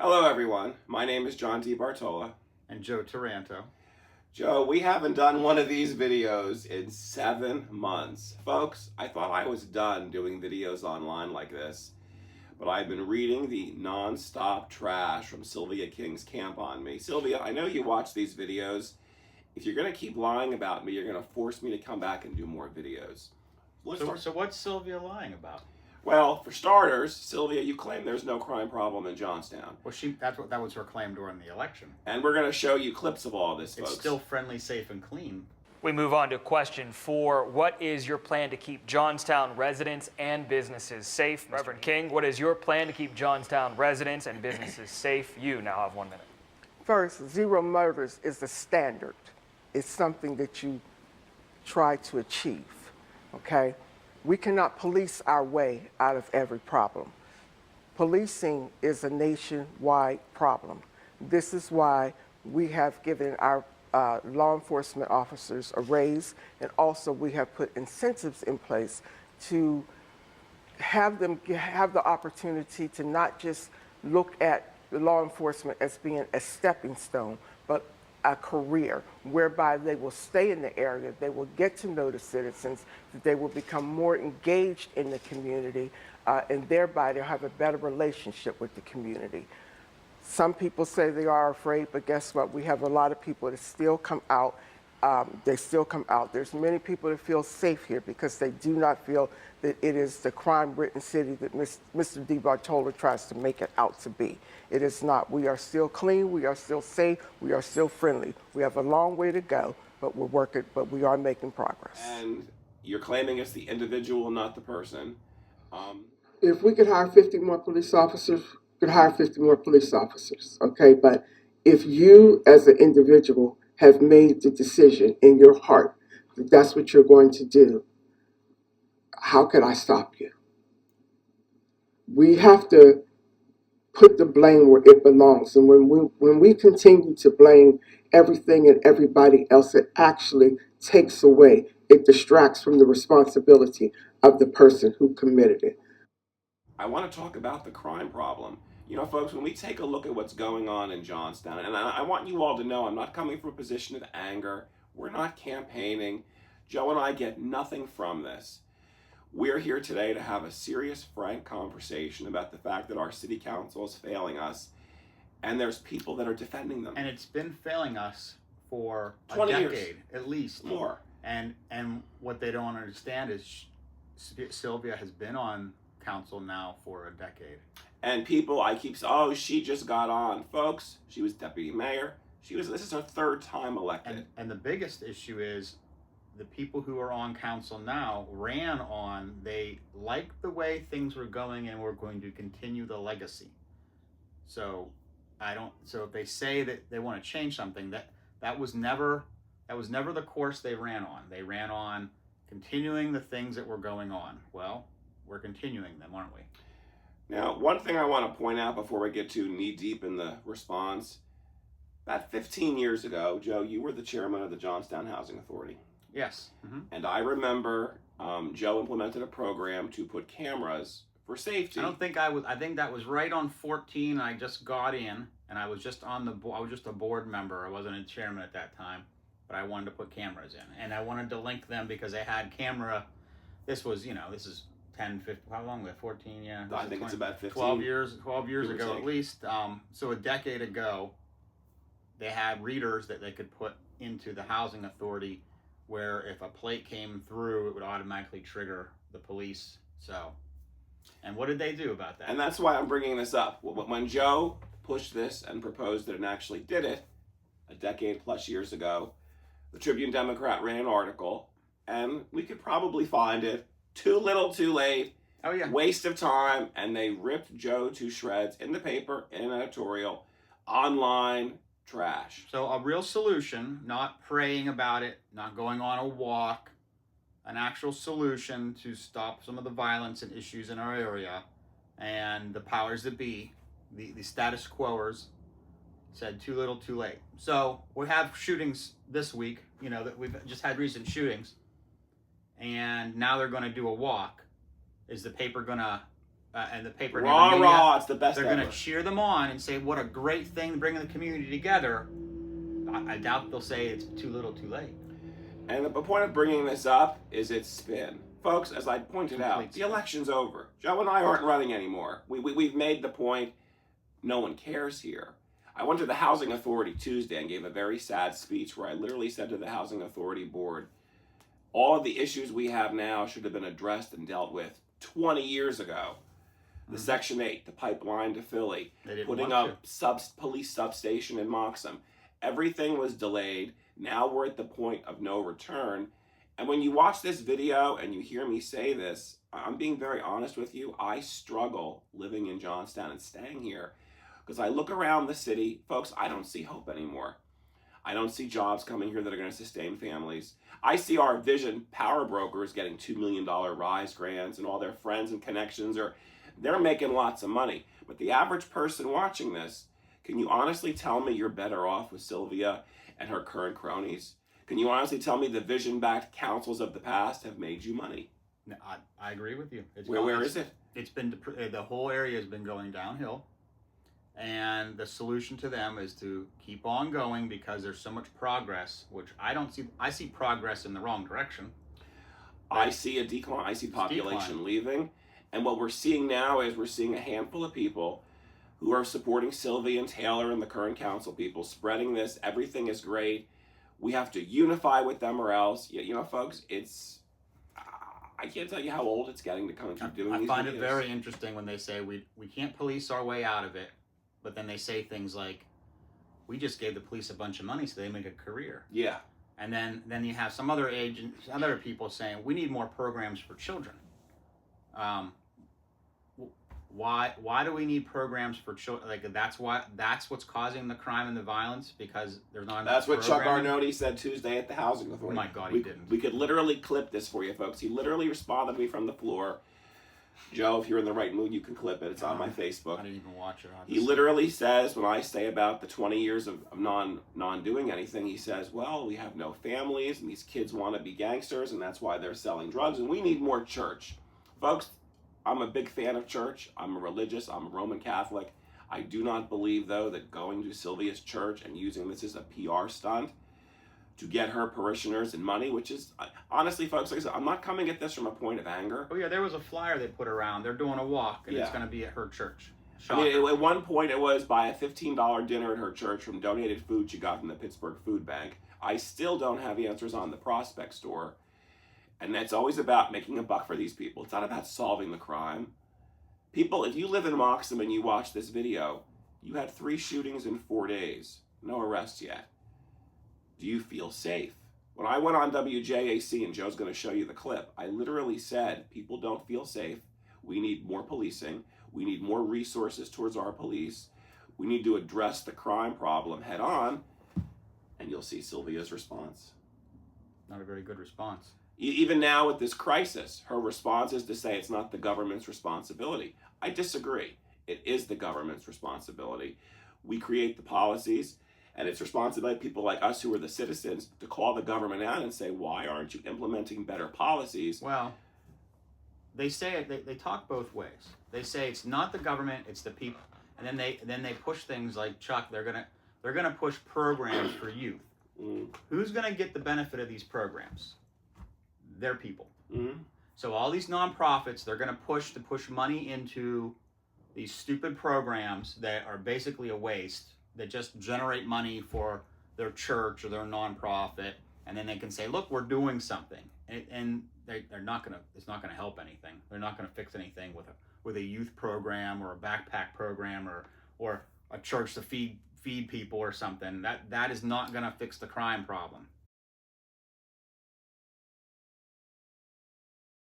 Hello, everyone. My name is John D. Bartola. And Joe Taranto. Joe, we haven't done one of these videos in 7 months. Folks, I thought I was done doing videos online like this, but I've been reading the non-stop trash from Sylvia King's camp on me. Sylvia, I know you watch these videos. If you're going to keep lying about me, you're going to force me to come back and do more videos. So what's Sylvia lying about? Well, for starters, Sylvia, you claim there's no crime problem in Johnstown. Well, that was her claim during the election. And we're going to show you clips of all this, It's folks. still friendly, safe, and clean. We move on to question 4. What is your plan to keep Johnstown residents and businesses safe? Reverend King, what is your plan to keep Johnstown residents and businesses safe? You now have 1 minute. First, 0 murders is the standard. It's something that you try to achieve, okay? We cannot police our way out of every problem. Policing is a nationwide problem. This is why we have given our law enforcement officers a raise, and also we have put incentives in place to have them have the opportunity to not just look at law enforcement as being a stepping stone, but a career whereby they will stay in the area, they will get to know the citizens, that they will become more engaged in the community, and thereby they'll have a better relationship with the community. Some people say they are afraid, but guess what? We have a lot of people that still come out. They still come out. There's many people that feel safe here because they do not feel that it is the crime-ridden city that Mr. DiBartolo tries to make it out to be. It is not. We are still clean. We are still safe. We are still friendly. We have a long way to go, but we're working. But we are making progress. And you're claiming it's the individual, not the person. If we could hire 50 more police officers, we could hire 50 more police officers, okay? But if you, as an individual, have made the decision in your heart that that's what you're going to do, how could I stop you? We have to put the blame where it belongs. And when we continue to blame everything and everybody else, it actually takes away, it distracts from the responsibility of the person who committed it. I want to talk about the crime problem. You know, folks, when we take a look at what's going on in Johnstown, and I want you all to know I'm not coming from a position of anger. We're not campaigning. Joe and I get nothing from this. We're here today to have a serious, frank conversation about the fact that our city council is failing us, and there's people that are defending them. And it's been failing us for a 20 decade, years. at least. More. And what they don't understand is Sylvia has been on council now for a decade. And people, I keep saying, oh, she just got on. Folks, she was deputy mayor. This is her 3rd time elected. And the biggest issue is the people who are on council now ran on, they liked the way things were going and were going to continue the legacy. So if they say that they want to change something, that was never the course they ran on. They ran on continuing the things that were going on. Well, we're continuing them, aren't we? Now, one thing I want to point out before we get too knee-deep in the response, about 15 years ago, Joe, you were the chairman of the Johnstown Housing Authority. Yes. Mm-hmm. And I remember Joe implemented a program to put cameras for safety. I think that was right on 14. I just got in, and I was just I was just a board member. I wasn't a chairman at that time, but I wanted to put cameras in, and I wanted to link them because they had camera. This is 10, 15, how long was it? 14, yeah. I think it's about 15. 12 years ago at least. So a decade ago, they had readers that they could put into the housing authority where if a plate came through, it would automatically trigger the police. So, and what did they do about that? And that's why I'm bringing this up. When Joe pushed this and proposed it and actually did it a decade plus years ago, the Tribune Democrat ran an article, and we could probably find it. Too little, too late. Oh, yeah. Waste of time. And they ripped Joe to shreds in the paper, in an editorial, online, trash. So a real solution, not praying about it, not going on a walk, an actual solution to stop some of the violence and issues in our area. And the powers that be, the status quoers, said too little, too late. So we have shootings this week, that we've just had recent shootings. And now they're going to do a walk. Is the paper going to and the paper Raw, never raw, it's the best they're ever. going to cheer them on and say what a great thing bringing the community together. I doubt they'll say it's too little too late. And the point of bringing this up is its spin. Folks, as I pointed out, Complete the spin. election's over. Joe and I aren't running anymore. We've made the point. No one cares here. I went to the Housing Authority Tuesday and gave a very sad speech where I literally said to the Housing Authority Board, all of the issues we have now should have been addressed and dealt with 20 years ago. The Section 8, the pipeline to Philly, They didn't putting want up police substation in Moxham. Everything was delayed. Now we're at the point of no return. And when you watch this video and you hear me say this, I'm being very honest with you. I struggle living in Johnstown and staying here because I look around the city. Folks, I don't see hope anymore. I don't see jobs coming here that are going to sustain families. I see our Vision power brokers getting $2 million RISE grants and all their friends and connections they're making lots of money. But the average person watching this, can you honestly tell me you're better off with Sylvia and her current cronies? Can you honestly tell me the vision-backed councils of the past have made you money? No, I agree with you. Where is it? It's been the whole area has been going downhill, and the solution to them is to keep on going because there's so much progress, which I don't see. I see progress in the wrong direction. I see a decline. I see population leaving. And what we're seeing now is we're seeing a handful of people who are supporting Sylvie and Taylor and the current council people, spreading this. Everything is great. We have to unify with them or else. You know, folks, it's... I can't tell you how old it's getting to come and keep doing these videos. I find it very interesting when they say we can't police our way out of it, but then they say things like, we just gave the police a bunch of money so they make a career. Yeah. And then you have some other other people saying we need more programs for children. Why do we need programs for children? Like that's what's causing the crime and the violence because there's not enough. That's what Chuck programming? Arnone said Tuesday at the Housing Authority. Oh my God, he didn't. We could literally clip this for you, folks. He literally responded to me from the floor. Joe, if you're in the right mood, you can clip it. It's on my Facebook. I didn't even watch it. He literally says, when I say about the 20 years of non-doing anything, he says, well, we have no families, and these kids want to be gangsters, and that's why they're selling drugs, and we need more church. Folks, I'm a big fan of church. I'm a religious. I'm a Roman Catholic. I do not believe, though, that going to Sylvia's church and using this as a PR stunt to get her parishioners and money, which is, honestly, folks, like I said, I'm not coming at this from a point of anger. Oh yeah, there was a flyer they put around. They're doing a walk, and it's Yeah. going to be at her church. I mean, at one point it was buy a $15 dinner at her church from donated food she got from the Pittsburgh Food Bank. I still don't have answers on the Prospect store. And it's always about making a buck for these people. It's not about solving the crime. People, if you live in Moxham and you watch this video, you had 3 shootings in 4 days. No arrests yet. Do you feel safe? When I went on WJAC, and Joe's going to show you the clip, I literally said, people don't feel safe. We need more policing. We need more resources towards our police. We need to address the crime problem head on. And you'll see Sylvia's response. Not a very good response. Even now with this crisis, her response is to say it's not the government's responsibility. I disagree. It is the government's responsibility. We create the policies, and it's responsibility of people like us who are the citizens to call the government out and say, why aren't you implementing better policies? Well, they say it. They talk both ways. They say it's not the government, it's the people, and then they push things like Chuck. They're gonna push programs for youth. Who's gonna get the benefit of these programs? They're people. Mm-hmm. So all these nonprofits, they're going to push money into these stupid programs that are basically a waste, that just generate money for their church or their nonprofit, and then they can say, look, we're doing something. And they're not going to, it's not going to help anything. They're not going to fix anything with a youth program or a backpack program or a church to feed people or something. That is not going to fix the crime problem.